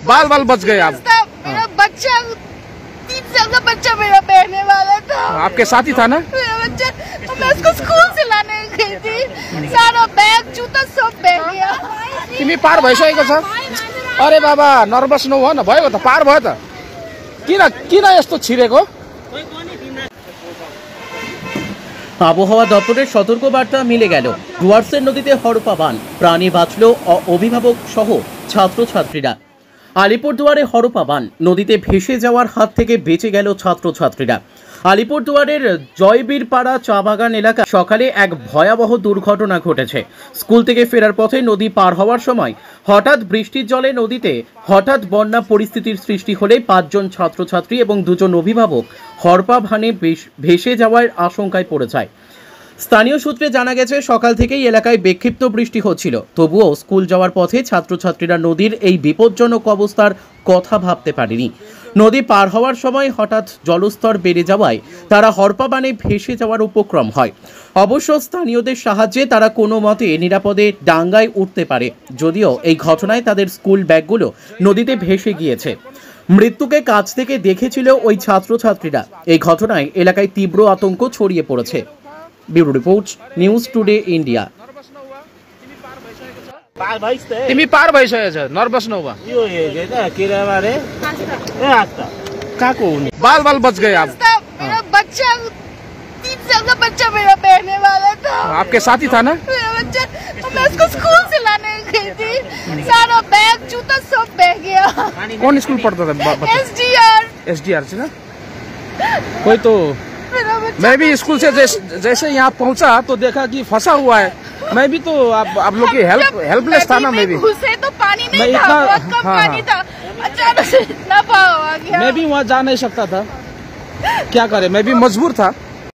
बाल बाल बच गए आप। मेरा बच्चा 3 साल का बच्चा मेरा बहने वाला था। आपके साथ ही था ना? मेरा बच्चा, तो मैं उसको स्कूल से लाने गई थी, सारा बैग जूता सब बह गया। तिमी पार भइसकेको छ? अरे बाबा नर्भस नहुँ न, भयो त पार भयो त। किन यस्तो छिरेको? আবহাওয়া দপ্তরের সতর্কবার্তা মিলে গেল। ডুয়ার্সের নদীতে হরপা বান, প্রাণী বাঁচল অভিভাবক সহ ছাত্রছাত্রীরা। আলিপুরদুয়ারে হরপা বান, নদীতে ভেসে যাওয়ার হাত থেকে বেঁচে গেল ছাত্রছাত্রীরা। আলিপুরদুয়ারের জয়বীরপাড়া চা বাগান এলাকায় সকালে এক ভয়াবহ দুর্ঘটনা ঘটেছে। স্কুল থেকে ফেরার পথে নদী পার হওয়ার সময় হঠাৎ বৃষ্টির জলে নদীতে হঠাৎ বন্যা পরিস্থিতির সৃষ্টি হলে 5 জন ছাত্রছাত্রী এবং 2 জন অভিভাবক হরপা ভানে ভেসে যাওয়ার আশঙ্কায় পড়ে যায়। স্থানীয় সূত্রে জানা গেছে, সকাল থেকেই এলাকায় বিক্ষিপ্ত বৃষ্টি হচ্ছিল, তবুও স্কুল যাওয়ার পথে ছাত্রছাত্রীরা নদীর এই বিপজ্জনক অবস্থার কথা ভাবতে পারেনি। নদী পার হওয়ার সময় হঠাৎ জলস্তর বেড়ে যাওয়ায় তারা হরপা বানে ভেসে যাওয়ার উপক্রম হয়। অবশ্য স্থানীয়দের সাহায্যে তারা কোনো মতে নিরাপদে ডাঙ্গায় উঠতে পারে, যদিও এই ঘটনায় তাদের স্কুল ব্যাগগুলো নদীতে ভেসে গিয়েছে। মৃত্যুকে কাছ থেকে দেখেছিল ওই ছাত্রছাত্রীরা। এই ঘটনায় এলাকায় তীব্র আতঙ্ক ছড়িয়ে পড়েছে। Bureau report, news today India. तिमी पार भइसकेको छ, नर्भस नहुँ? कहाँको हुने? बाल बाल बच गए आप। मेरा बच्चा 3 साल का बच्चा मेरा बहने वाला था। आपके साथ ही था ना? मेरा बच्चा, तो मैं उसको स्कूल से लाने गई थी, सारा बैग जूता सब बह गया। कौन स्कूल पढ़ता था? SDR से ना? कोई तो मैं भी स्कूल से जैसे यहाँ पहुँचा तो देखा कि फंसा हुआ है। मैं भी तो आप लोग की हेल्पलेस था ना। मैं भी घुसे तो पानी नहीं था, बहुत कम पानी था, अचानक से इतना बहाव आ गया। मैं भी वहाँ जा नहीं सकता था, क्या करे, मैं भी मजबूर था।